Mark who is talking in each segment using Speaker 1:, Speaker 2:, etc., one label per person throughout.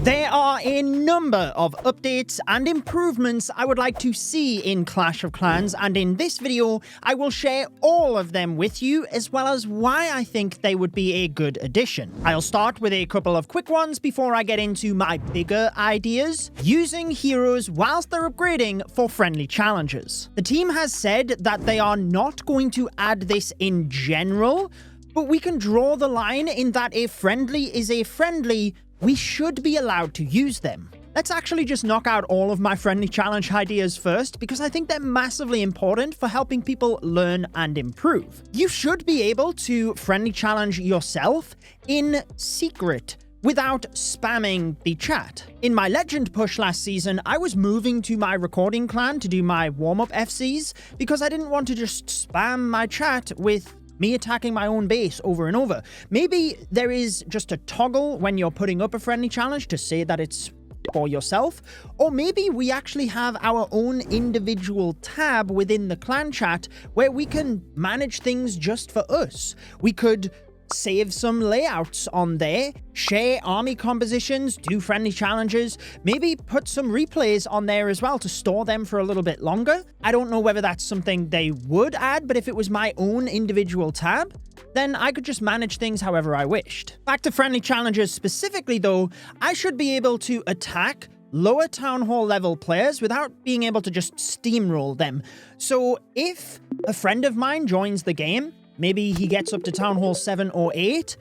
Speaker 1: There are a number of updates and improvements I would like to see in Clash of Clans, and in this video, I will share all of them with you, as well as why I think they would be a good addition. I'll start with a couple of quick ones before I get into my bigger ideas. Using heroes whilst they're upgrading for friendly challenges. The team has said that they are not going to add this in general, but we can draw the line in that a friendly is a friendly. We should be allowed to use them. Let's actually just knock out all of my friendly challenge ideas first, because I think they're massively important for helping people learn and improve. You should be able to friendly challenge yourself in secret without spamming the chat. In my legend push last season, I was moving to my recording clan to do my warm-up FCs because I didn't want to just spam my chat with me attacking my own base over and over. Maybe there is just a toggle when you're putting up a friendly challenge to say that it's for yourself, or maybe we actually have our own individual tab within the clan chat where we can manage things just for us. We could save some layouts on there, share army compositions, do friendly challenges, maybe put some replays on there as well to store them for a little bit longer. I don't know whether that's something they would add, but if it was my own individual tab, then I could just manage things however I wished. Back to friendly challenges specifically though, I should be able to attack lower town hall level players without being able to just steamroll them. So if a friend of mine joins the game, maybe he gets up to Town Hall 7 or 8,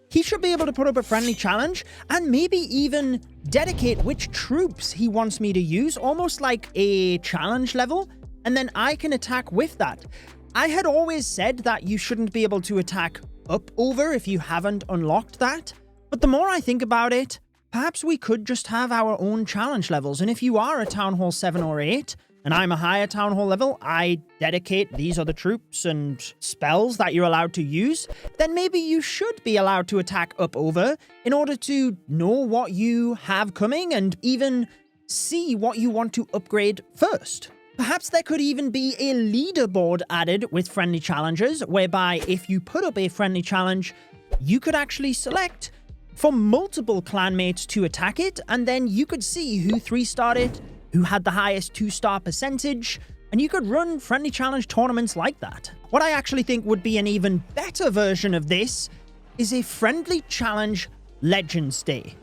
Speaker 1: he should be able to put up a friendly challenge and maybe even dedicate which troops he wants me to use, almost like a challenge level, and then I can attack with that. I had always said that you shouldn't be able to attack up over if you haven't unlocked that, but the more I think about it, perhaps we could just have our own challenge levels, and if you are a Town Hall 7 or 8, and I'm a higher town hall level, I dedicate these are the troops and spells that you're allowed to use, then maybe you should be allowed to attack up over in order to know what you have coming and even see what you want to upgrade first. Perhaps there could even be a leaderboard added with friendly challenges, whereby if you put up a friendly challenge, you could actually select for multiple clanmates to attack it, and then you could see who 3-starred it, who had the highest 2-star percentage, and you could run friendly challenge tournaments like that. What I actually think would be an even better version of this is a friendly challenge Legends Day.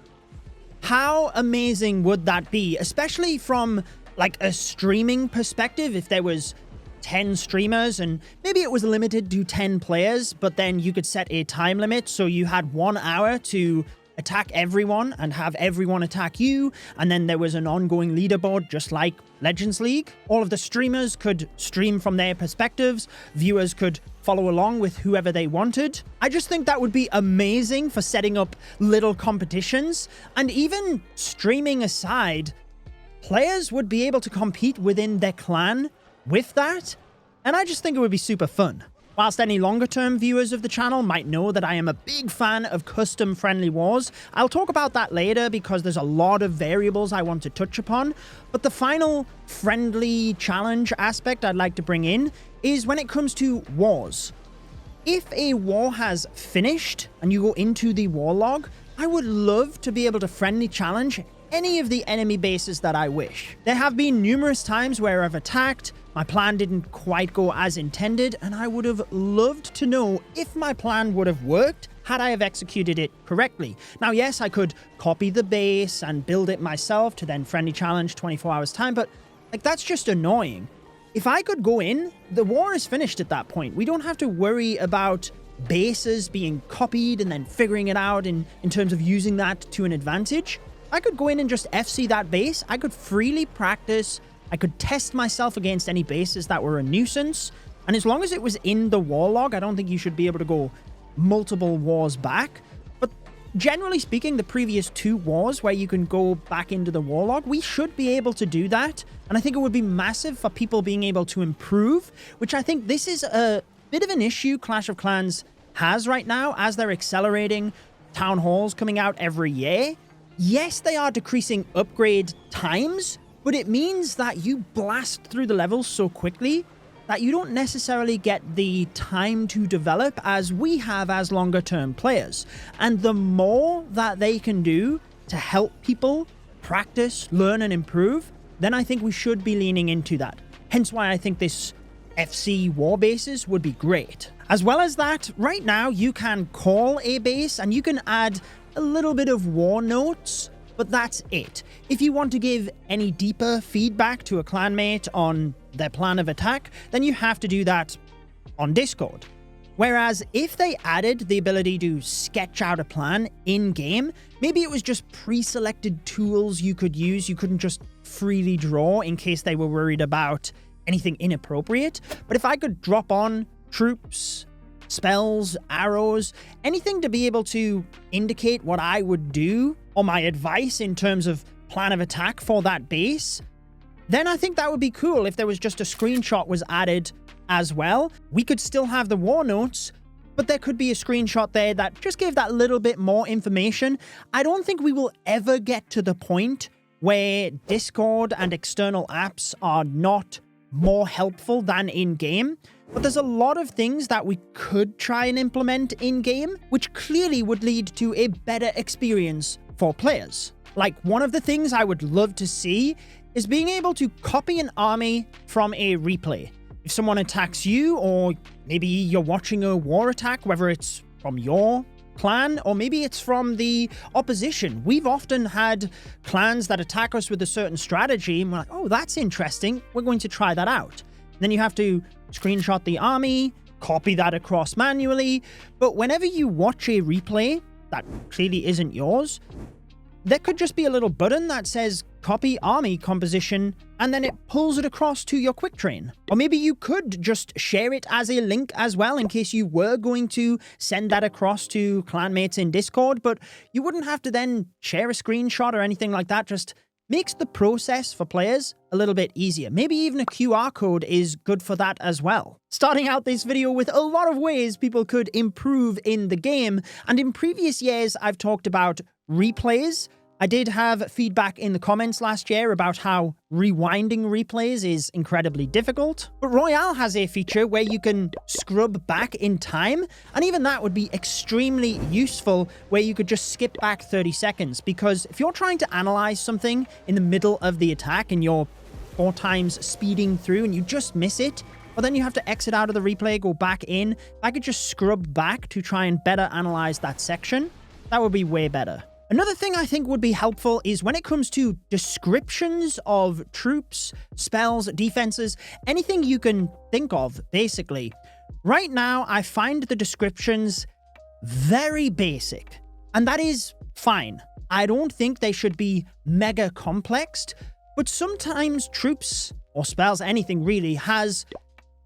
Speaker 1: How amazing would that be, especially from like a streaming perspective? If there was 10 streamers and maybe it was limited to 10 players, but then you could set a time limit so you had 1 hour to attack everyone and have everyone attack you, and then there was an ongoing leaderboard just like Legends League. All of the streamers could stream from their perspectives, viewers could follow along with whoever they wanted. I just think that would be amazing for setting up little competitions, and even streaming aside, players would be able to compete within their clan with that, and I just think it would be super fun. Whilst any longer-term viewers of the channel might know that I am a big fan of custom-friendly wars, I'll talk about that later because there's a lot of variables I want to touch upon, but the final friendly challenge aspect I'd like to bring in is when it comes to wars. If a war has finished and you go into the war log, I would love to be able to friendly challenge any of the enemy bases that I wish. There have been numerous times where I've attacked, my plan didn't quite go as intended, and I would have loved to know if my plan would have worked had I have executed it correctly. Now, yes, I could copy the base and build it myself to then friendly challenge 24 hours time, but like that's just annoying. If I could go in, the war is finished at that point. We don't have to worry about bases being copied and then figuring it out in terms of using that to an advantage. I could go in and just FC that base. I could freely practice. I could test myself against any bases that were a nuisance. And as long as it was in the war log, I don't think you should be able to go multiple wars back. But generally speaking, the previous 2 wars where you can go back into the war log, we should be able to do that. And I think it would be massive for people being able to improve, which I think this is a bit of an issue Clash of Clans has right now as they're accelerating town halls coming out every year. Yes, they are decreasing upgrade times, but it means that you blast through the levels so quickly that you don't necessarily get the time to develop as we have as longer term players. And the more that they can do to help people practice, learn, and improve, then I think we should be leaning into that. Hence why I think this FC war bases would be great. As well as that, right now you can call a base and you can add a little bit of war notes, but that's it. If you want to give any deeper feedback to a clanmate on their plan of attack, then you have to do that on Discord. Whereas if they added the ability to sketch out a plan in-game, maybe it was just pre-selected tools you could use, you couldn't just freely draw in case they were worried about anything inappropriate. But if I could drop on troops, spells, arrows, anything to be able to indicate what I would do or my advice in terms of plan of attack for that base, then I think that would be cool if there was just a screenshot was added as well. We could still have the war notes, but there could be a screenshot there that just gave that little bit more information. I don't think we will ever get to the point where Discord and external apps are not more helpful than in-game, but there's a lot of things that we could try and implement in-game, which clearly would lead to a better experience for players. Like, one of the things I would love to see is being able to copy an army from a replay. If someone attacks you, or maybe you're watching a war attack, whether it's from your clan or maybe it's from the opposition. We've often had clans that attack us with a certain strategy and we're like, oh, that's interesting. We're going to try that out. And then you have to screenshot the army, copy that across manually. But whenever you watch a replay that clearly isn't yours, there could just be a little button that says copy army composition, and then it pulls it across to your quick train. Or maybe you could just share it as a link as well in case you were going to send that across to clanmates in Discord, but you wouldn't have to then share a screenshot or anything like that. Just makes the process for players a little bit easier. Maybe even a QR code is good for that as well. Starting out this video with a lot of ways people could improve in the game, and in previous years I've talked about replays. I did have feedback in the comments last year about how rewinding replays is incredibly difficult, but Royale has a feature where you can scrub back in time, and even that would be extremely useful, where you could just skip back 30 seconds, because if you're trying to analyze something in the middle of the attack and you're 4 times speeding through and you just miss it, well, then you have to exit out of the replay, go back in. If I could just scrub back to try and better analyze that section, that would be way better. Another thing I think would be helpful is when it comes to descriptions of troops, spells, defenses, anything you can think of, basically. Right now, I find the descriptions very basic, and that is fine. I don't think they should be mega complex, but sometimes troops or spells, anything really, has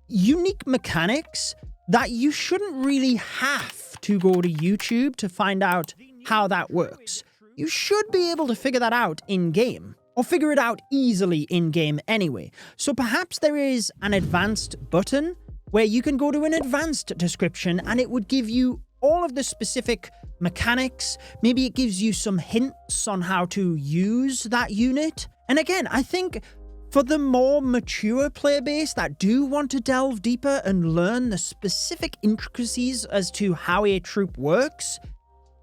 Speaker 1: unique mechanics that you shouldn't really have to go to YouTube to find out how that works. You should be able to figure that out in-game, or figure it out easily in-game anyway. So perhaps there is an advanced button where you can go to an advanced description and it would give you all of the specific mechanics. Maybe it gives you some hints on how to use that unit. And again, I think for the more mature player base that do want to delve deeper and learn the specific intricacies as to how a troop works,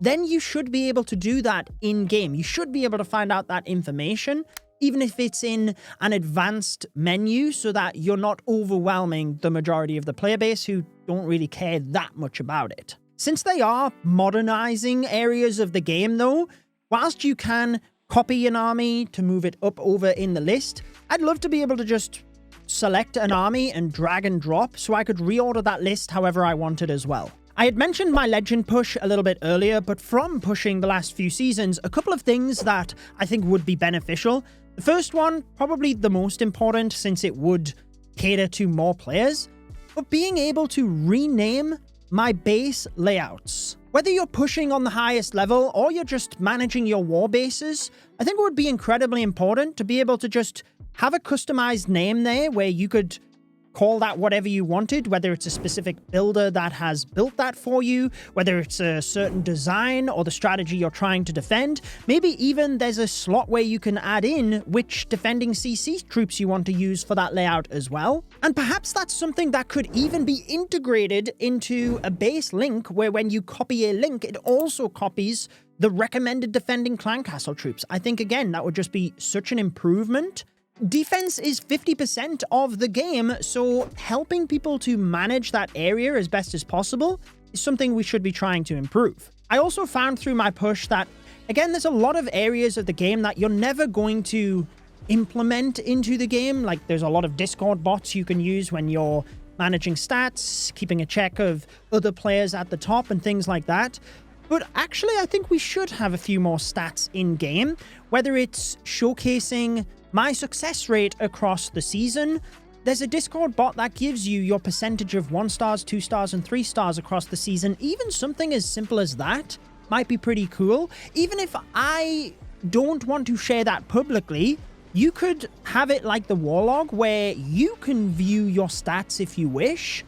Speaker 1: then you should be able to do that in-game. You should be able to find out that information, even if it's in an advanced menu, so that you're not overwhelming the majority of the player base who don't really care that much about it. Since they are modernizing areas of the game though, whilst you can copy an army to move it up over in the list, I'd love to be able to just select an army and drag and drop so I could reorder that list however I wanted as well. I had mentioned my legend push a little bit earlier, but from pushing the last few seasons, a couple of things that I think would be beneficial. The first one, probably the most important since it would cater to more players, but being able to rename my base layouts. Whether you're pushing on the highest level or you're just managing your war bases, I think it would be incredibly important to be able to just have a customized name there where you could call that whatever you wanted, whether it's a specific builder that has built that for you, whether it's a certain design or the strategy you're trying to defend. Maybe even there's a slot where you can add in which defending CC troops you want to use for that layout as well. And perhaps that's something that could even be integrated into a base link where when you copy a link, it also copies the recommended defending clan castle troops. I think, again, that would just be such an improvement. Defense is 50% of the game, so helping people to manage that area as best as possible is something we should be trying to improve. I also found through my push that, again, there's a lot of areas of the game that you're never going to implement into the game. Like, there's a lot of Discord bots you can use when you're managing stats, keeping a check of other players at the top and things like that. But actually, I think we should have a few more stats in-game, whether it's showcasing my success rate across the season. There's a Discord bot that gives you your percentage of 1 stars, 2 stars, and 3 stars across the season. Even something as simple as that might be pretty cool. Even if I don't want to share that publicly, you could have it like the Warlog, where you can view your stats if you wish,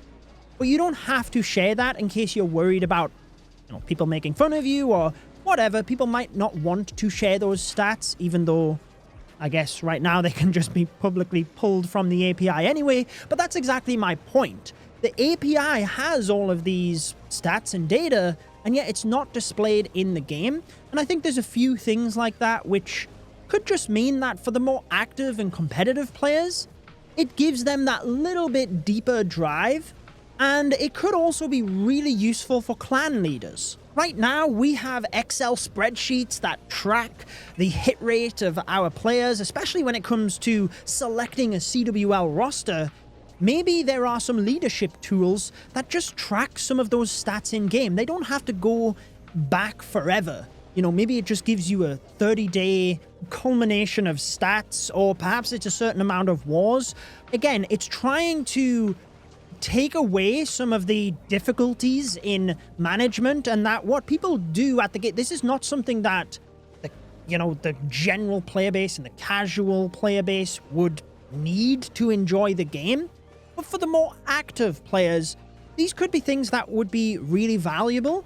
Speaker 1: but you don't have to share that in case you're worried about, you know, people making fun of you or whatever. People might not want to share those stats, even though I guess right now they can just be publicly pulled from the API anyway, but that's exactly my point. The API has all of these stats and data, and yet it's not displayed in the game. And I think there's a few things like that which could just mean that for the more active and competitive players, it gives them that little bit deeper drive, and it could also be really useful for clan leaders. Right now, we have Excel spreadsheets that track the hit rate of our players, especially when it comes to selecting a CWL roster. Maybe there are some leadership tools that just track some of those stats in-game. They don't have to go back forever. You know, maybe it just gives you a 30-day culmination of stats, or perhaps it's a certain amount of wars. Again, it's trying to take away some of the difficulties in management, and that what people do at the gate, this is not something that the general player base and the casual player base would need to enjoy the game. But for the more active players, these could be things that would be really valuable,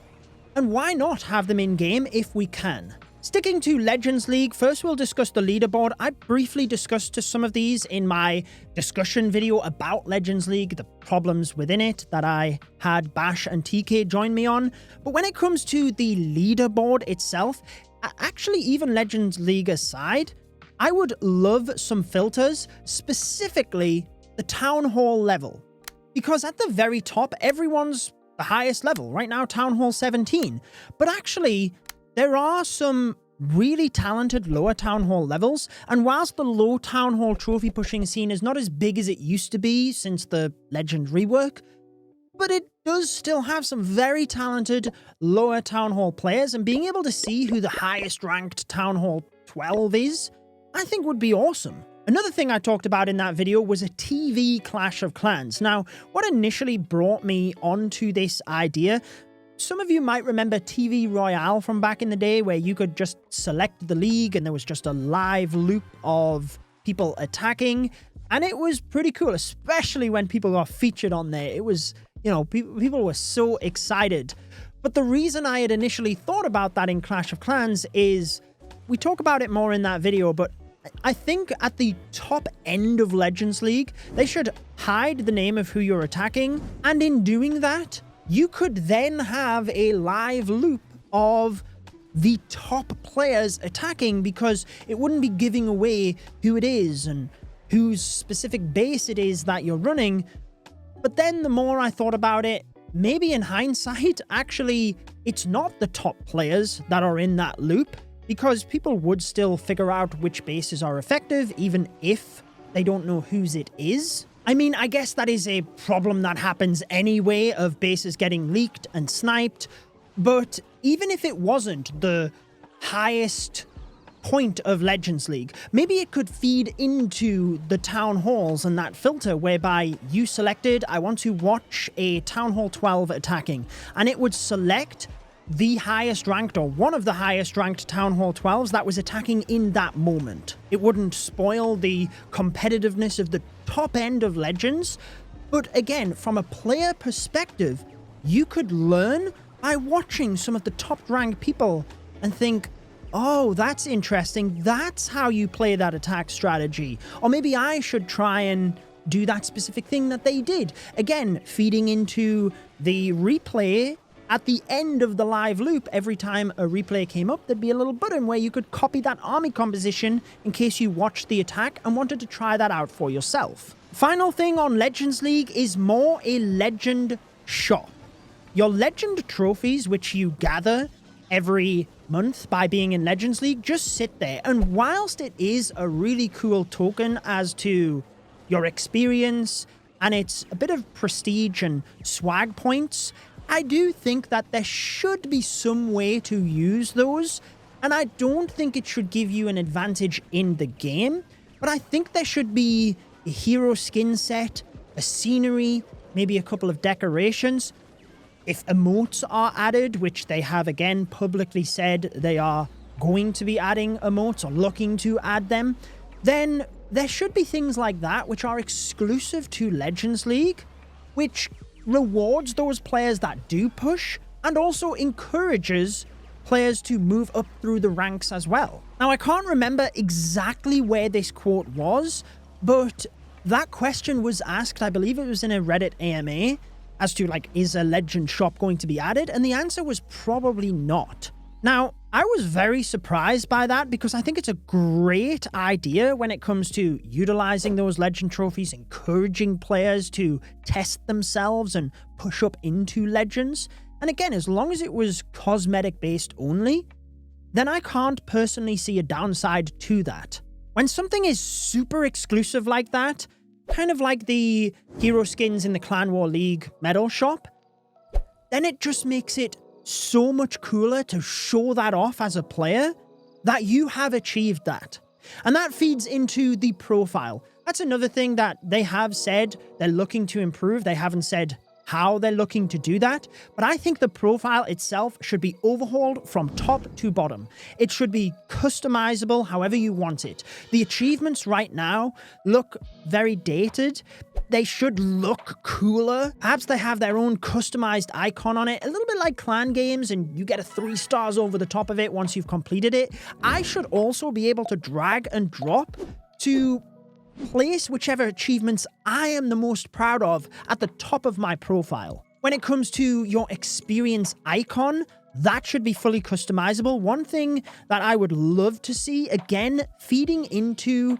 Speaker 1: and why not have them in game if we can? Sticking to Legends League, first we'll discuss the leaderboard. I briefly discussed some of these in my discussion video about Legends League, the problems within it that I had Bash and TK join me on. But when it comes to the leaderboard itself, actually even Legends League aside, I would love some filters, specifically the Town Hall level. Because at the very top, everyone's the highest level. Right now, Town Hall 17. But actually, there are some really talented lower Town Hall levels, and whilst the low Town Hall trophy pushing scene is not as big as it used to be since the Legend rework, but it does still have some very talented lower Town Hall players, and being able to see who the highest ranked Town Hall 12 is, I think would be awesome. Another thing I talked about in that video was a TV Clash of Clans. Now, what initially brought me onto this idea, some of you might remember TV Royale from back in the day, where you could just select the league and there was just a live loop of people attacking. And it was pretty cool, especially when people got featured on there. It was, people were so excited. But the reason I had initially thought about that in Clash of Clans is, we talk about it more in that video, but I think at the top end of Legends League, they should hide the name of who you're attacking. And in doing that, you could then have a live loop of the top players attacking, because it wouldn't be giving away who it is and whose specific base it is that you're running. But then the more I thought about it, maybe in hindsight, actually, it's not the top players that are in that loop, because people would still figure out which bases are effective, even if they don't know whose it is. I mean, I guess that is a problem that happens anyway, of bases getting leaked and sniped, but even if it wasn't the highest point of Legends League, maybe it could feed into the Town Halls and that filter whereby you selected, I want to watch a Town Hall 12 attacking, and it would select the highest ranked, or one of the highest ranked Town Hall 12s that was attacking in that moment. It wouldn't spoil the competitiveness of the top end of Legends, but again, from a player perspective, you could learn by watching some of the top ranked people and think, oh, that's interesting, that's how you play that attack strategy. Or maybe I should try and do that specific thing that they did. Again, feeding into the replay at the end of the live loop, every time a replay came up, there'd be a little button where you could copy that army composition in case you watched the attack and wanted to try that out for yourself. Final thing on Legends League is more a legend shop. Your legend trophies, which you gather every month by being in Legends League, just sit there. And whilst it is a really cool token as to your experience, and it's a bit of prestige and swag points, I do think that there should be some way to use those, and I don't think it should give you an advantage in the game, but I think there should be a hero skin set, a scenery, maybe a couple of decorations. If emotes are added, which they have again publicly said they are going to be adding emotes or looking to add them, then there should be things like that which are exclusive to Legends League, which rewards those players that do push and also encourages players to move up through the ranks as well. Now, I can't remember exactly where this quote was, but that question was asked, I believe it was in a Reddit AMA, as to like, is a legend shop going to be added? And the answer was probably not. Now, I was very surprised by that because I think it's a great idea when it comes to utilizing those legend trophies, encouraging players to test themselves and push up into legends. And again, as long as it was cosmetic based only, then I can't personally see a downside to that. When something is super exclusive like that, kind of like the hero skins in the Clan War League medal shop, then it just makes it so much cooler to show that off as a player that you have achieved that. And that feeds into the profile. That's another thing that they have said they're looking to improve. They haven't said how they're looking to do that, but I think the profile itself should be overhauled from top to bottom. It should be customizable however you want it. The achievements right now look very dated. They should look cooler. Perhaps they have their own customized icon on it, a little bit like clan games, and you get a 3 stars over the top of it once you've completed it. I should also be able to drag and drop to place whichever achievements I am the most proud of at the top of my profile. When it comes to your experience icon, that should be fully customizable. One thing that I would love to see, again, feeding into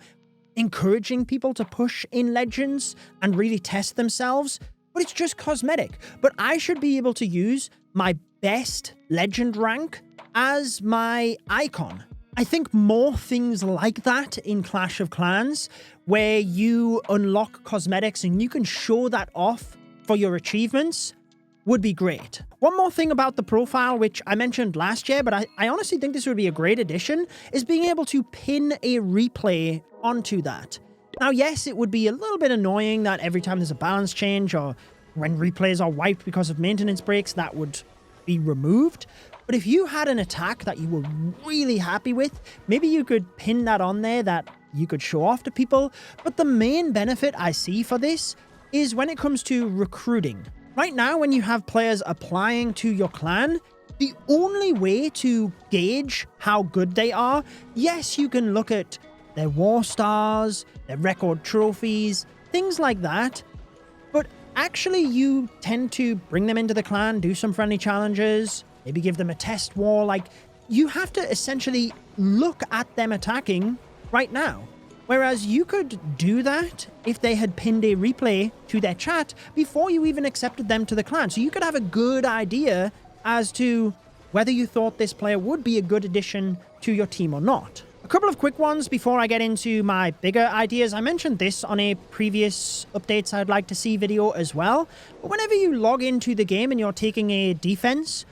Speaker 1: encouraging people to push in Legends and really test themselves, but it's just cosmetic. But I should be able to use my best Legend rank as my icon. I think more things like that in Clash of Clans, where you unlock cosmetics and you can show that off for your achievements, would be great. One more thing about the profile, which I mentioned last year, but I honestly think this would be a great addition, is being able to pin a replay onto that. Now, yes, it would be a little bit annoying that every time there's a balance change or when replays are wiped because of maintenance breaks, that would be removed. But if you had an attack that you were really happy with, maybe you could pin that on there that you could show off to people. But the main benefit I see for this is when it comes to recruiting. Right now, when you have players applying to your clan, the only way to gauge how good they are, yes, you can look at their war stars, their record trophies, things like that. But actually, you tend to bring them into the clan, do some friendly challenges, maybe give them a test war. Like, you have to essentially look at them attacking right now. Whereas you could do that if they had pinned a replay to their chat before you even accepted them to the clan. So you could have a good idea as to whether you thought this player would be a good addition to your team or not. A couple of quick ones before I get into my bigger ideas. I mentioned this on a previous updates I'd like to see video as well. But whenever you log into the game and you're taking a defense,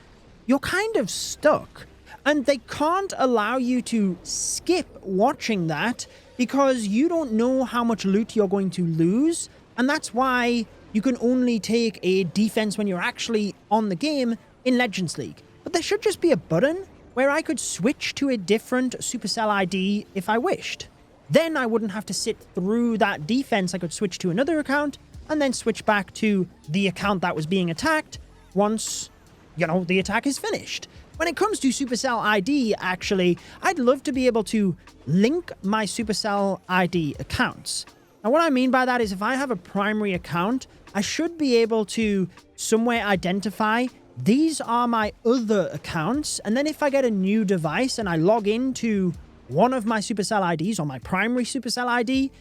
Speaker 1: you're kind of stuck. And they can't allow you to skip watching that because you don't know how much loot you're going to lose. And that's why you can only take a defense when you're actually on the game in Legends League. But there should just be a button where I could switch to a different Supercell ID if I wished. Then I wouldn't have to sit through that defense. I could switch to another account and then switch back to the account that was being attacked once, the attack is finished. When it comes to Supercell ID, actually, I'd love to be able to link my Supercell ID accounts. Now, what I mean by that is if I have a primary account, I should be able to somewhere identify these are my other accounts. And then if I get a new device and I log into one of my Supercell IDs or my primary Supercell ID,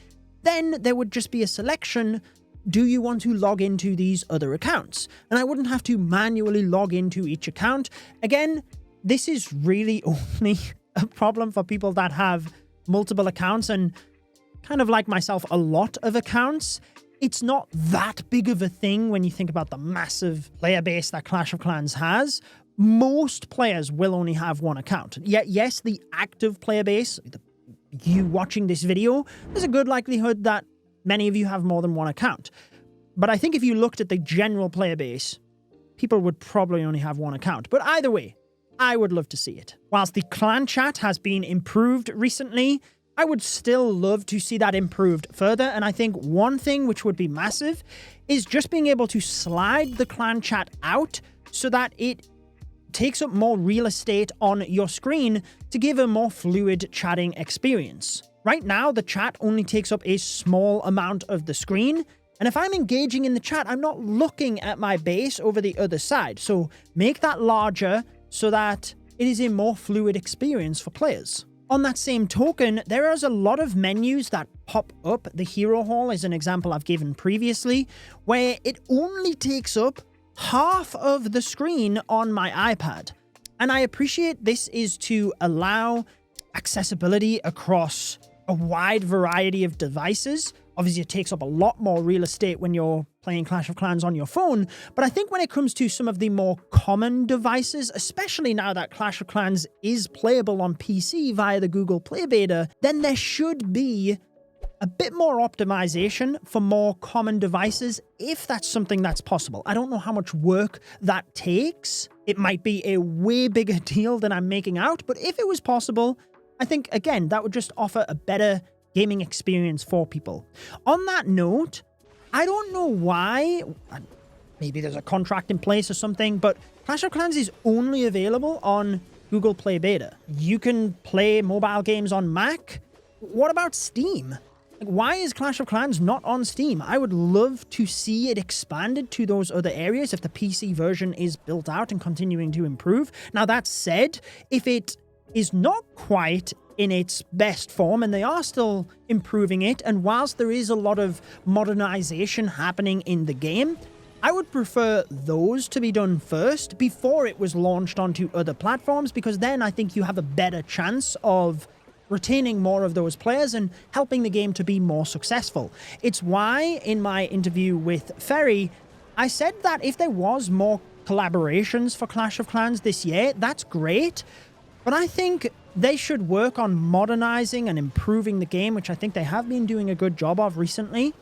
Speaker 1: then there would just be a selection. Do you want to log into these other accounts? And I wouldn't have to manually log into each account. Again, this is really only a problem for people that have multiple accounts and kind of like myself, a lot of accounts. It's not that big of a thing when you think about the massive player base that Clash of Clans has. Most players will only have one account. Yet, yes, the active player base, you watching this video, there's a good likelihood that many of you have more than one account. But I think if you looked at the general player base, people would probably only have one account. But either way, I would love to see it. Whilst the clan chat has been improved recently, I would still love to see that improved further. And I think one thing which would be massive is just being able to slide the clan chat out so that it takes up more real estate on your screen to give a more fluid chatting experience. Right now, the chat only takes up a small amount of the screen. And if I'm engaging in the chat, I'm not looking at my base over the other side. So make that larger so that it is a more fluid experience for players. On that same token, there is a lot of menus that pop up. The Hero Hall is an example I've given previously, where it only takes up half of the screen on my iPad. And I appreciate this is to allow accessibility across a wide variety of devices. Obviously, it takes up a lot more real estate when you're playing Clash of Clans on your phone, but I think when it comes to some of the more common devices, especially now that Clash of Clans is playable on PC via the Google Play Beta, then there should be a bit more optimization for more common devices, if that's something that's possible. I don't know how much work that takes. It might be a way bigger deal than I'm making out, but if it was possible, I think, again, that would just offer a better gaming experience for people. On that note, I don't know why, maybe there's a contract in place or something, but Clash of Clans is only available on Google Play Beta. You can play mobile games on Mac. What about Steam? Like, why is Clash of Clans not on Steam? I would love to see it expanded to those other areas if the PC version is built out and continuing to improve. Now, that said, if it is not quite in its best form, and they are still improving it, and whilst there is a lot of modernization happening in the game, I would prefer those to be done first before it was launched onto other platforms, because then I think you have a better chance of retaining more of those players and helping the game to be more successful. It's why in my interview with Ferry, I said that if there was more collaborations for Clash of Clans this year, that's great, but I think they should work on modernizing and improving the game, which I think they have been doing a good job of recently.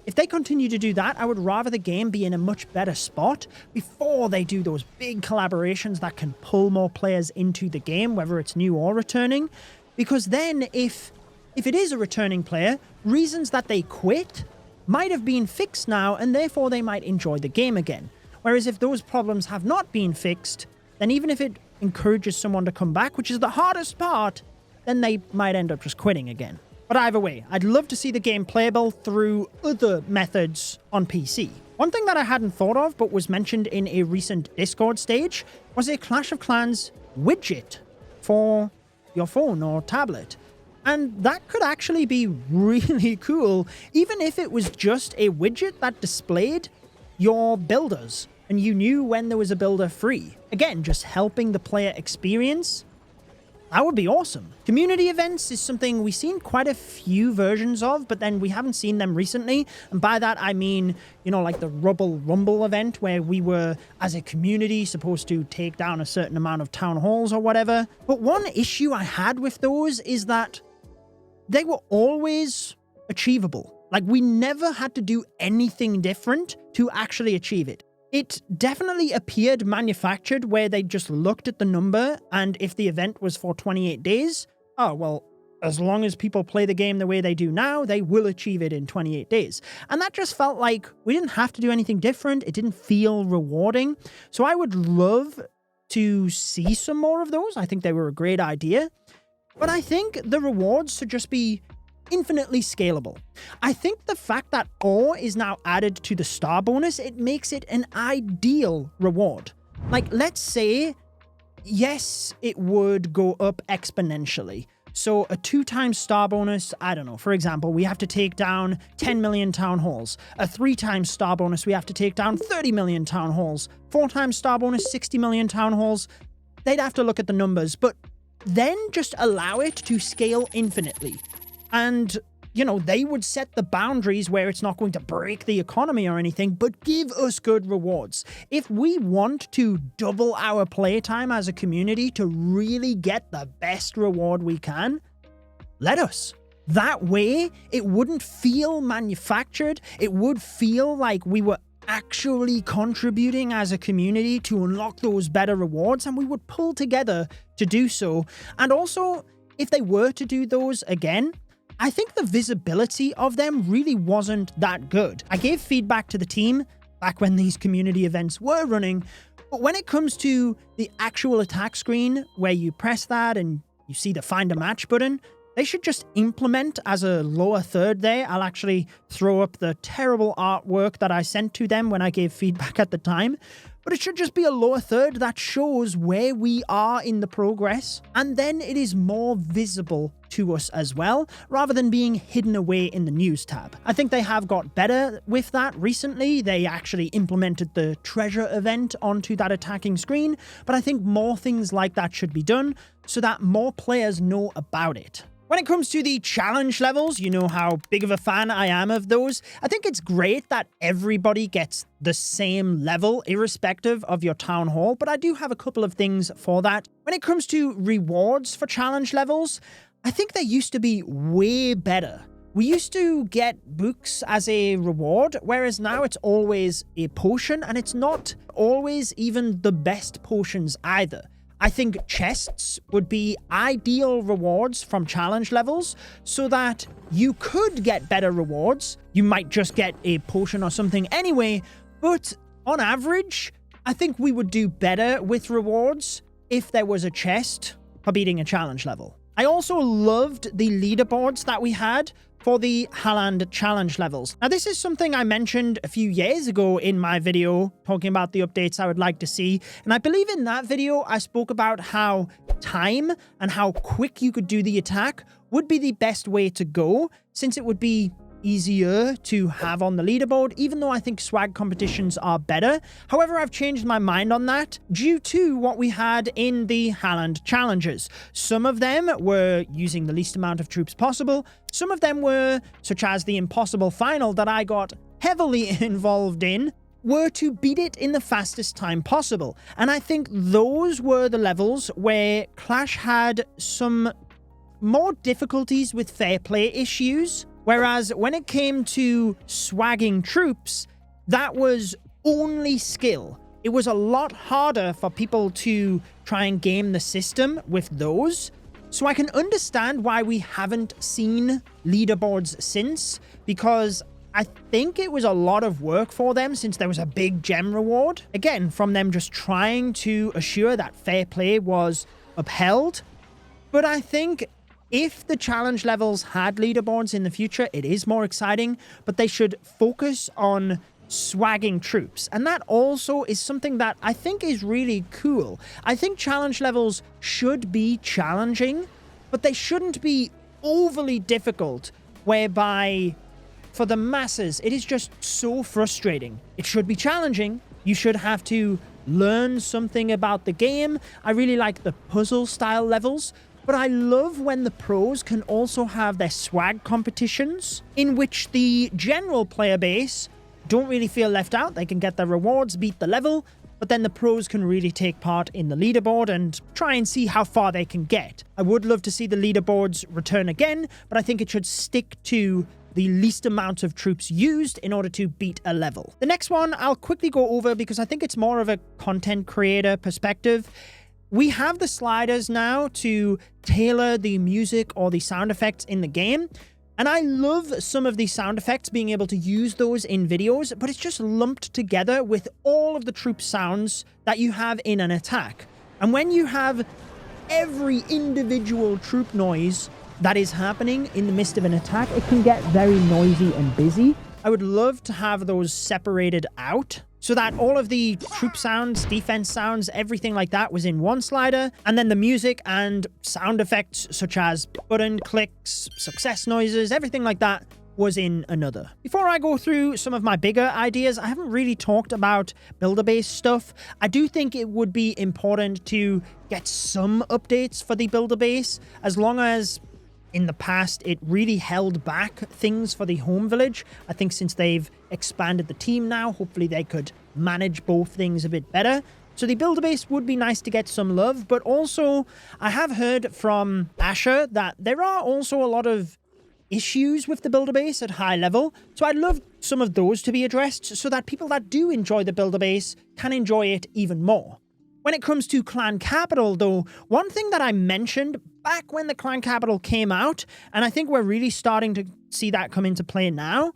Speaker 1: If they continue to do that, I would rather the game be in a much better spot before they do those big collaborations that can pull more players into the game, whether it's new or returning. Because then if it is a returning player, reasons that they quit might have been fixed now, and therefore they might enjoy the game again. Whereas if those problems have not been fixed, then even if it encourages someone to come back, which is the hardest part, then they might end up just quitting again. But either way, I'd love to see the game playable through other methods on PC. One thing that I hadn't thought of but was mentioned in a recent Discord stage was a Clash of Clans widget for your phone or tablet. And that could actually be really cool, even if it was just a widget that displayed your builders and you knew when there was a builder free. Again, just helping the player experience. That would be awesome. Community events is something we've seen quite a few versions of, but then we haven't seen them recently. And by that, I mean, you know, like the Rubble Rumble event where we were, as a community, supposed to take down a certain amount of town halls or whatever. But one issue I had with those is that they were always achievable. Like, we never had to do anything different to actually achieve it. It definitely appeared manufactured, where they just looked at the number, and if the event was for 28 days, oh, well, as long as people play the game the way they do now, they will achieve it in 28 days. And that just felt like we didn't have to do anything different. It didn't feel rewarding. So I would love to see some more of those. I think they were a great idea. But I think the rewards should just be infinitely scalable. I think the fact that ore is now added to the star bonus, it makes it an ideal reward. Like, let's say, yes, it would go up exponentially. So a 2x star bonus, I don't know, for example, we have to take down 10 million town halls. A 3x star bonus, we have to take down 30 million town halls. 4x star bonus, 60 million town halls. They'd have to look at the numbers, but then just allow it to scale infinitely. And, you know, they would set the boundaries where it's not going to break the economy or anything, but give us good rewards. If we want to double our playtime as a community to really get the best reward we can, let us. That way, it wouldn't feel manufactured. It would feel like we were actually contributing as a community to unlock those better rewards, and we would pull together to do so. And also, if they were to do those again, I think the visibility of them really wasn't that good. I gave feedback to the team back when these community events were running, but when it comes to the actual attack screen where you press that and you see the find a match button, they should just implement as a lower third there. I'll actually throw up the terrible artwork that I sent to them when I gave feedback at the time. But it should just be a lower third that shows where we are in the progress. And then it is more visible to us as well, rather than being hidden away in the news tab. I think they have got better with that recently. They actually implemented the treasure event onto that attacking screen. But I think more things like that should be done so that more players know about it. When it comes to the challenge levels, you know how big of a fan I am of those. I think it's great that everybody gets the same level, irrespective of your town hall, but I do have a couple of things for that. When it comes to rewards for challenge levels, I think they used to be way better. We used to get books as a reward, whereas now it's always a potion, and it's not always even the best potions either. I think chests would be ideal rewards from challenge levels so that you could get better rewards. You might just get a potion or something anyway, but on average, I think we would do better with rewards if there was a chest for beating a challenge level. I also loved the leaderboards that we had for the Halland challenge levels. Now, this is something I mentioned a few years ago in my video talking about the updates I would like to see. And I believe in that video, I spoke about how time and how quick you could do the attack would be the best way to go, since it would be easier to have on the leaderboard, even though I think swag competitions are better. However, I've changed my mind on that due to what we had in the Halland challenges. Some of them were using the least amount of troops possible. Some of them were, such as the impossible final that I got heavily involved in, were to beat it in the fastest time possible. And I think those were the levels where Clash had some more difficulties with fair play issues. Whereas when it came to swagging troops, that was only skill. It was a lot harder for people to try and game the system with those. So I can understand why we haven't seen leaderboards since, because I think it was a lot of work for them since there was a big gem reward. Again, from them just trying to assure that fair play was upheld. But I think if the challenge levels had leaderboards in the future, it is more exciting, but they should focus on swagging troops. And that also is something that I think is really cool. I think challenge levels should be challenging, but they shouldn't be overly difficult, whereby for the masses, it is just so frustrating. It should be challenging. You should have to learn something about the game. I really like the puzzle style levels. But I love when the pros can also have their swag competitions in which the general player base don't really feel left out. They can get their rewards, beat the level, but then the pros can really take part in the leaderboard and try and see how far they can get. I would love to see the leaderboards return again, but I think it should stick to the least amount of troops used in order to beat a level. The next one I'll quickly go over because I think it's more of a content creator perspective. We have the sliders now to tailor the music or the sound effects in the game. And I love some of these sound effects, being able to use those in videos, but it's just lumped together with all of the troop sounds that you have in an attack. And when you have every individual troop noise that is happening in the midst of an attack, it can get very noisy and busy. I would love to have those separated out so that all of the troop sounds, defense sounds, everything like that was in one slider, and then the music and sound effects such as button clicks, success noises, everything like that was in another. Before I go through some of my bigger ideas, I haven't really talked about builder-based stuff. I do think it would be important to get some updates for the builder base, as long as in the past it really held back things for the home village. I think since they've expanded the team now, hopefully they could manage both things a bit better. So the builder base would be nice to get some love, but also I have heard from Asher that there are also a lot of issues with the builder base at high level, so I'd love some of those to be addressed so that people that do enjoy the builder base can enjoy it even more. When it comes to Clan Capital, though, one thing that I mentioned back when the Clan Capital came out, and I think we're really starting to see that come into play now,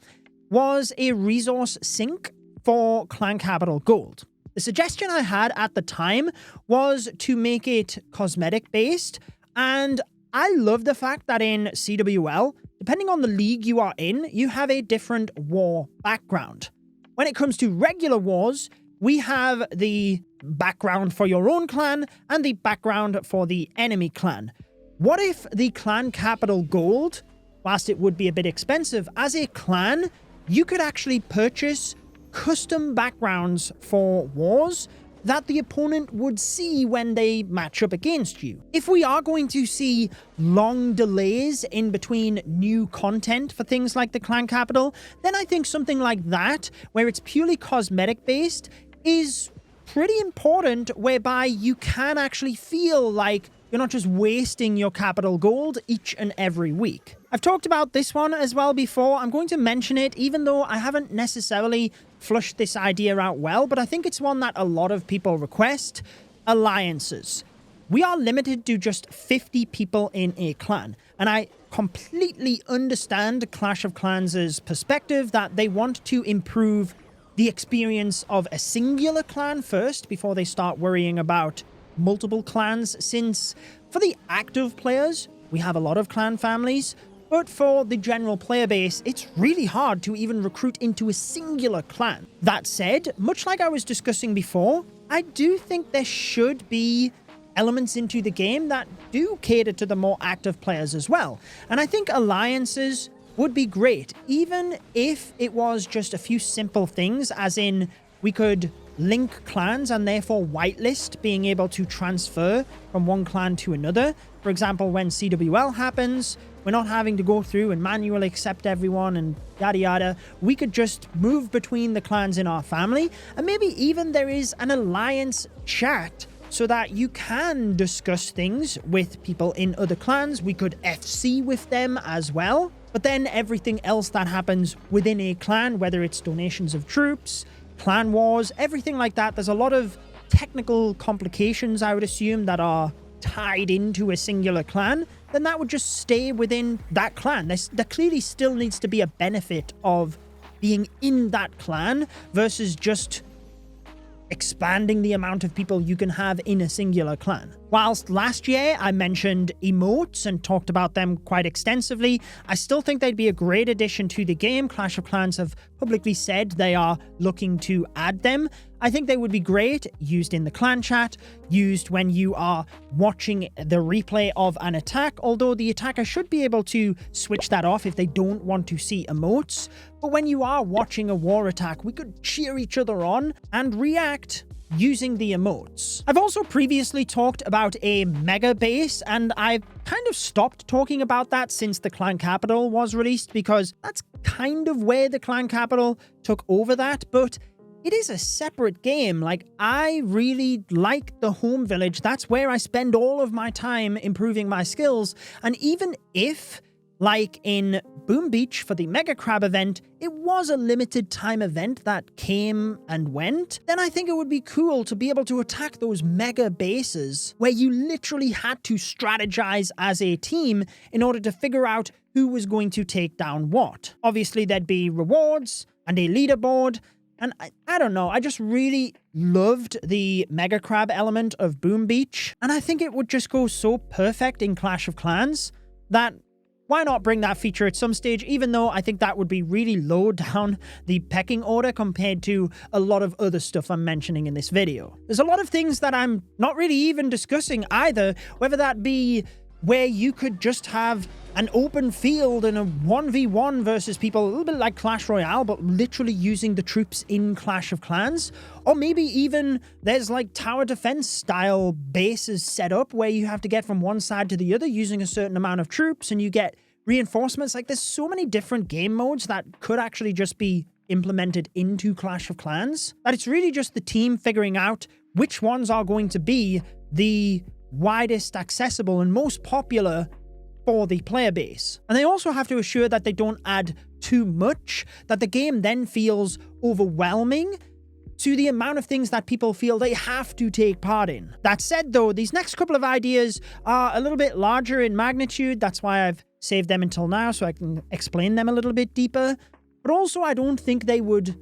Speaker 1: was a resource sink for Clan Capital Gold. The suggestion I had at the time was to make it cosmetic based, and I love the fact that in CWL, depending on the league you are in, you have a different war background. When it comes to regular wars, we have the background for your own clan and the background for the enemy clan. What if the Clan Capital Gold, whilst it would be a bit expensive, as a clan, you could actually purchase custom backgrounds for wars that the opponent would see when they match up against you. If we are going to see long delays in between new content for things like the Clan Capital, then I think something like that, where it's purely cosmetic based, is pretty important, whereby you can actually feel like you're not just wasting your capital gold each and every week. I've talked about this one as well before. I'm going to mention it, even though I haven't necessarily flushed this idea out well, but I think it's one that a lot of people request: alliances. We are limited to just 50 people in a clan, and I completely understand Clash of Clans' perspective that they want to improve the experience of a singular clan first before they start worrying about multiple clans, since for the active players, we have a lot of clan families, but for the general player base, it's really hard to even recruit into a singular clan. That said, much like I was discussing before, I do think there should be elements into the game that do cater to the more active players as well. And I think alliances would be great, even if it was just a few simple things, as in we could link clans and therefore whitelist being able to transfer from one clan to another. For example, when CWL happens, we're not having to go through and manually accept everyone and yada yada. We could just move between the clans in our family, and maybe even there is an alliance chat so that you can discuss things with people in other clans. We could FC with them as well. But then everything else that happens within a clan, whether it's donations of troops, clan wars, everything like that, there's a lot of technical complications, I would assume, that are tied into a singular clan, then that would just stay within that clan. There clearly still needs to be a benefit of being in that clan versus just expanding the amount of people you can have in a singular clan. Whilst last year I mentioned emotes and talked about them quite extensively, I still think they'd be a great addition to the game. Clash of Clans have publicly said they are looking to add them. I think they would be great, used in the clan chat, used when you are watching the replay of an attack, although the attacker should be able to switch that off if they don't want to see emotes. But when you are watching a war attack, we could cheer each other on and react using the emotes. I've also previously talked about a mega base, and I've kind of stopped talking about that since the Clan Capital was released, because that's kind of where the Clan Capital took over that, but it is a separate game. Like, I really like the home village. That's where I spend all of my time improving my skills, and even if, like in Boom Beach for the Mega Crab event, it was a limited time event that came and went, then I think it would be cool to be able to attack those mega bases where you literally had to strategize as a team in order to figure out who was going to take down what. Obviously, there'd be rewards and a leaderboard, and I don't know, I just really loved the Mega Crab element of Boom Beach, and I think it would just go so perfect in Clash of Clans that why not bring that feature at some stage, even though I think that would be really low down the pecking order compared to a lot of other stuff I'm mentioning in this video. There's a lot of things that I'm not really even discussing either, whether that be where you could just have an open field and a 1v1 versus people, a little bit like Clash Royale, but literally using the troops in Clash of Clans. Or maybe even there's like tower defense style bases set up where you have to get from one side to the other using a certain amount of troops and you get reinforcements. Like, there's so many different game modes that could actually just be implemented into Clash of Clans that it's really just the team figuring out which ones are going to be the widest accessible and most popular for the player base. And they also have to assure that they don't add too much, that the game then feels overwhelming to the amount of things that people feel they have to take part in. That said, though, these next couple of ideas are a little bit larger in magnitude. That's why I've saved them until now, so I can explain them a little bit deeper. But also, I don't think they would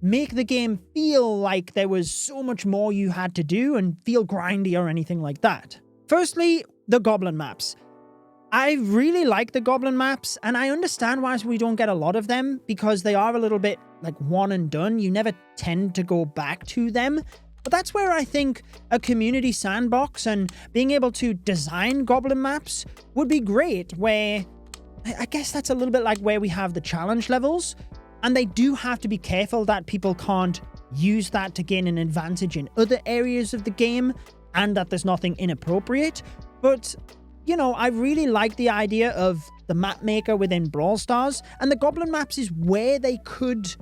Speaker 1: make the game feel like there was so much more you had to do and feel grindy or anything like that. Firstly, the Goblin maps. I really like the Goblin maps, and I understand why we don't get a lot of them, because they are a little bit like one and done. You never tend to go back to them. But that's where I think a community sandbox and being able to design Goblin maps would be great, where I guess that's a little bit like where we have the challenge levels, and they do have to be careful that people can't use that to gain an advantage in other areas of the game, and that there's nothing inappropriate. But you know, I really like the idea of the map maker within Brawl Stars, and the Goblin maps is where they could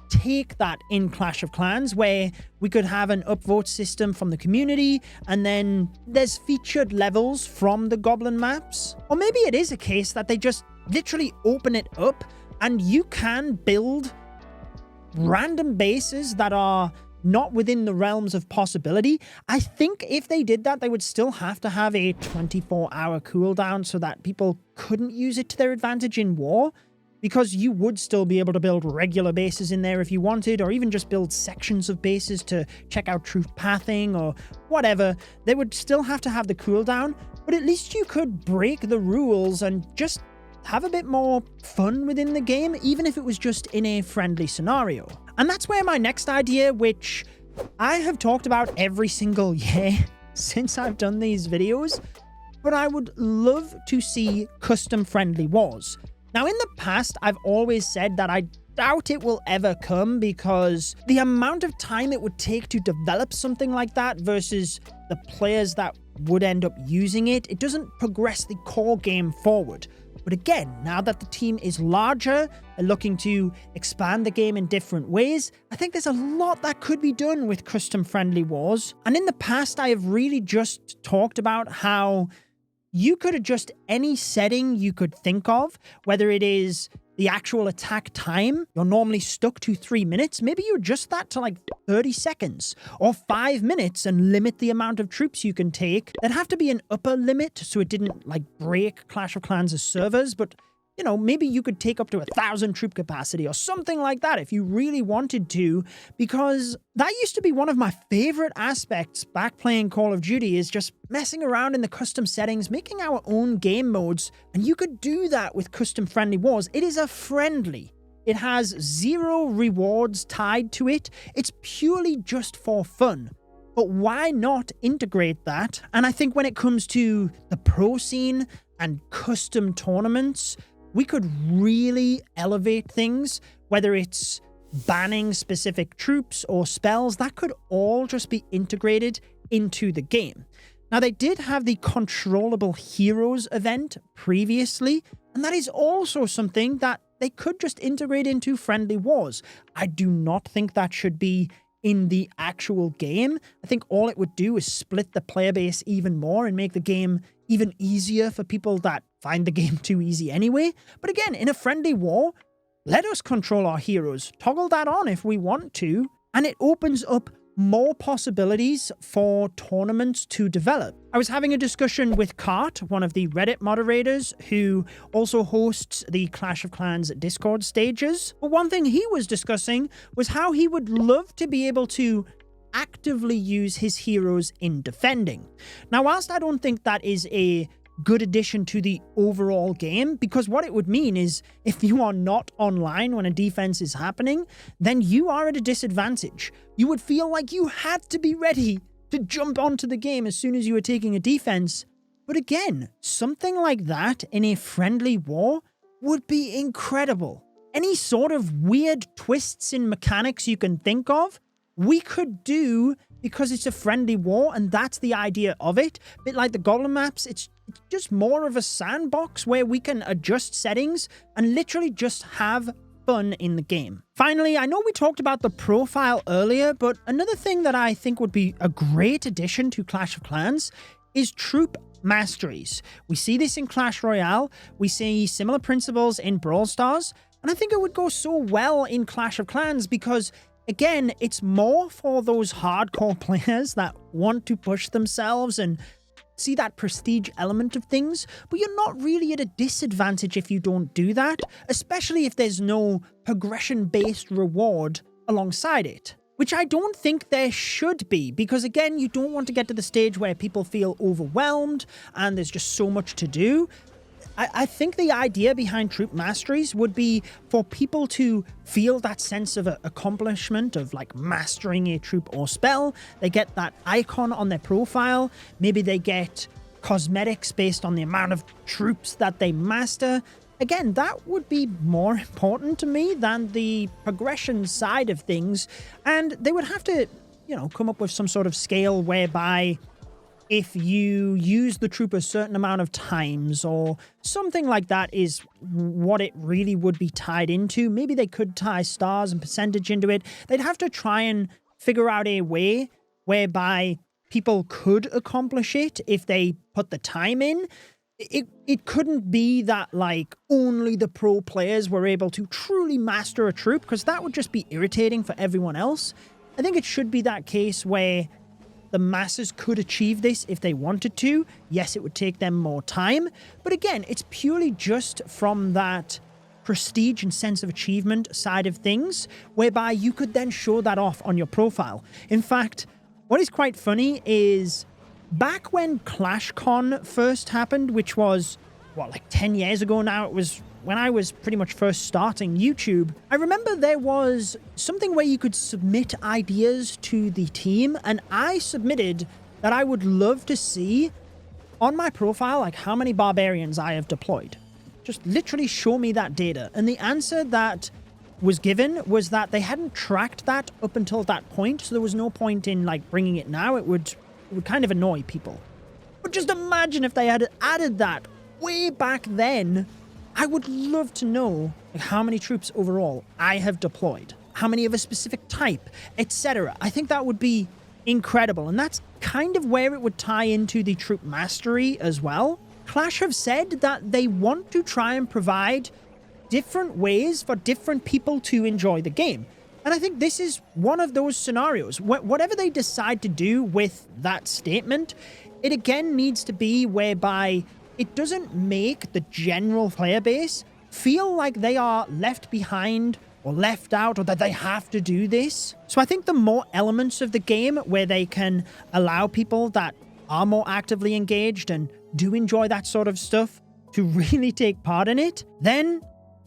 Speaker 1: take that in Clash of Clans, where we could have an upvote system from the community, and then there's featured levels from the Goblin maps. Or maybe it is a case that they just literally open it up, and you can build random bases that are not within the realms of possibility. I think if they did that, they would still have to have a 24-hour cooldown so that people couldn't use it to their advantage in war, because you would still be able to build regular bases in there if you wanted, or even just build sections of bases to check out truth pathing or whatever. They would still have to have the cooldown, but at least you could break the rules and just have a bit more fun within the game, even if it was just in a friendly scenario. And that's where my next idea, which I have talked about every single year since I've done these videos, but I would love to see custom-friendly wars. Now, in the past, I've always said that I doubt it will ever come, because the amount of time it would take to develop something like that versus the players that would end up using it, it doesn't progress the core game forward. But again, now that the team is larger and looking to expand the game in different ways, I think there's a lot that could be done with custom-friendly wars. And in the past, I have really just talked about how you could adjust any setting you could think of, whether it is the actual attack time. You're normally stuck to 3 minutes. Maybe you adjust that to like 30 seconds or 5 minutes and limit the amount of troops you can take. There'd have to be an upper limit so it didn't like break Clash of Clans' servers, but you know, maybe you could take up to 1,000 troop capacity or something like that if you really wanted to, because that used to be one of my favorite aspects back playing Call of Duty, is just messing around in the custom settings, making our own game modes, and you could do that with custom-friendly wars. It is a friendly. It has 0 rewards tied to it. It's purely just for fun. But why not integrate that? And I think when it comes to the pro scene and custom tournaments, we could really elevate things, whether it's banning specific troops or spells. That could all just be integrated into the game. Now, they did have the Controllable Heroes event previously, and that is also something that they could just integrate into Friendly Wars. I do not think that should be in the actual game. I think all it would do is split the player base even more and make the game even easier for people that find the game too easy anyway. But again, in a friendly war, let us control our heroes. Toggle that on if we want to, and it opens up more possibilities for tournaments to develop. I was having a discussion with Cart, one of the Reddit moderators, who also hosts the Clash of Clans Discord stages. But one thing he was discussing was how he would love to be able to actively use his heroes in defending. Now, whilst I don't think that is a good addition to the overall game, because what it would mean is if you are not online when a defense is happening, then you are at a disadvantage. You would feel like you had to be ready to jump onto the game as soon as you were taking a defense. But again, something like that in a friendly war would be incredible. Any sort of weird twists in mechanics you can think of, we could do because it's a friendly war, and that's the idea of it. A bit like the Goblin maps, it's just more of a sandbox where we can adjust settings and literally just have fun in the game. Finally, I know we talked about the profile earlier, but another thing that I think would be a great addition to Clash of Clans is troop masteries. We see this in Clash Royale, we see similar principles in Brawl Stars, and I think it would go so well in Clash of Clans because, again, it's more for those hardcore players that want to push themselves and see that prestige element of things, but you're not really at a disadvantage if you don't do that, especially if there's no progression-based reward alongside it. Which I don't think there should be, because again, you don't want to get to the stage where people feel overwhelmed and there's just so much to do. I think the idea behind troop masteries would be for people to feel that sense of accomplishment of like mastering a troop or spell. They get that icon on their profile. Maybe they get cosmetics based on the amount of troops that they master. Again, that would be more important to me than the progression side of things. And they would have to, come up with some sort of scale whereby if you use the troop a certain amount of times or something like that is what it really would be tied into. Maybe they could tie stars and percentage into it. They'd have to try and figure out a way whereby people could accomplish it if they put the time in. It couldn't be that like only the pro players were able to truly master a troop, because that would just be irritating for everyone else. I think it should be that case where the masses could achieve this if they wanted to. Yes, it would take them more time, but again, it's purely just from that prestige and sense of achievement side of things, whereby you could then show that off on your profile. In fact, what is quite funny is back when ClashCon first happened, which was, like 10 years ago now, it was when I was pretty much first starting YouTube, I remember there was something where you could submit ideas to the team, and I submitted that I would love to see on my profile, like how many barbarians I have deployed. Just literally show me that data. And the answer that was given was that they hadn't tracked that up until that point, so there was no point in like bringing it now. It would kind of annoy people. But just imagine if they had added that way back then. I would love to know how many troops overall I have deployed, how many of a specific type, etc. I think that would be incredible, and that's kind of where it would tie into the troop mastery as well. Clash have said that they want to try and provide different ways for different people to enjoy the game. And I think this is one of those scenarios. Whatever they decide to do with that statement, it again needs to be whereby it doesn't make the general player base feel like they are left behind or left out or that they have to do this. So I think the more elements of the game where they can allow people that are more actively engaged and do enjoy that sort of stuff to really take part in it, then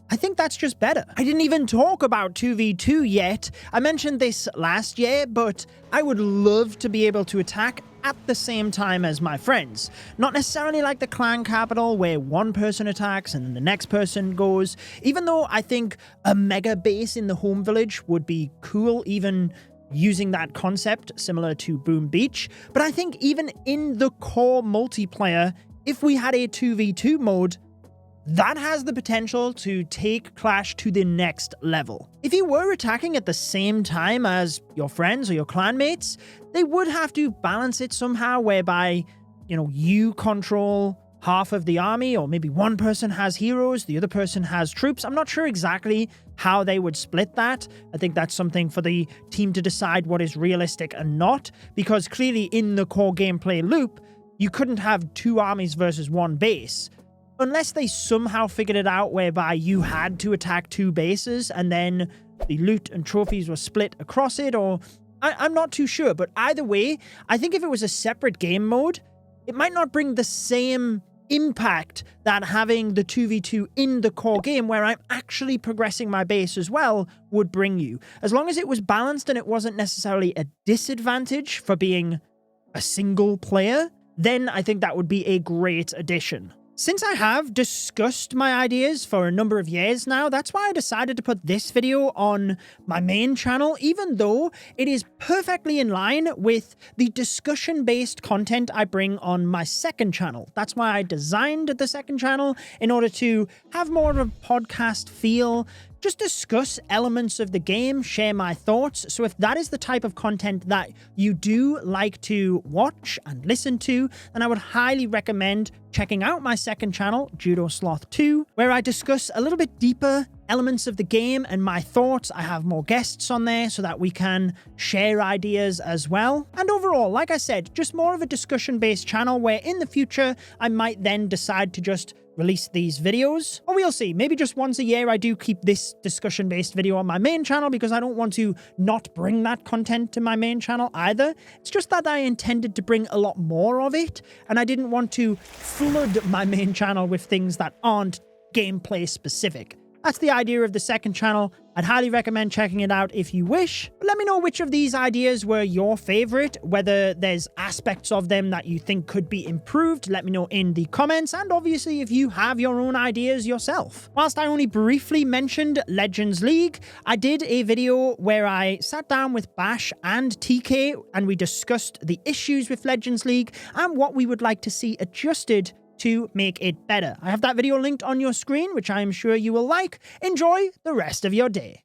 Speaker 1: I think that's just better. I didn't even talk about 2v2 yet. I mentioned this last year, but I would love to be able to attack at the same time as my friends. Not necessarily like the clan capital where one person attacks and the next person goes, even though I think a mega base in the home village would be cool, even using that concept similar to Boom Beach. But I think even in the core multiplayer, if we had a 2v2 mode, that has the potential to take Clash to the next level. If you were attacking at the same time as your friends or your clanmates, they would have to balance it somehow whereby, you control half of the army, or maybe one person has heroes, the other person has troops. I'm not sure exactly how they would split that. I think that's something for the team to decide what is realistic and not, because clearly in the core gameplay loop, you couldn't have two armies versus one base. Unless they somehow figured it out whereby you had to attack two bases and then the loot and trophies were split across it, or I'm not too sure. But either way, I think if it was a separate game mode, it might not bring the same impact that having the 2v2 in the core game where I'm actually progressing my base as well would bring you. As long as it was balanced and it wasn't necessarily a disadvantage for being a single player, then I think that would be a great addition. Since I have discussed my ideas for a number of years now, that's why I decided to put this video on my main channel, even though it is perfectly in line with the discussion-based content I bring on my second channel. That's why I designed the second channel, in order to have more of a podcast feel, just discuss elements of the game, share my thoughts. So if that is the type of content that you do like to watch and listen to, then I would highly recommend checking out my second channel, Judo Sloth 2, where I discuss a little bit deeper elements of the game and my thoughts. I have more guests on there so that we can share ideas as well. And overall, like I said, just more of a discussion-based channel where in the future, I might then decide to just release these videos. Or we'll see. Maybe just once a year I do keep this discussion-based video on my main channel, because I don't want to not bring that content to my main channel either. It's just that I intended to bring a lot more of it, and I didn't want to flood my main channel with things that aren't gameplay specific. That's the idea of the second channel. I'd highly recommend checking it out if you wish. But let me know which of these ideas were your favorite, whether there's aspects of them that you think could be improved. Let me know in the comments, and obviously if you have your own ideas yourself. Whilst I only briefly mentioned Legends League, I did a video where I sat down with Bash and TK and we discussed the issues with Legends League and what we would like to see adjusted to make it better. I have that video linked on your screen, which I am sure you will like. Enjoy the rest of your day.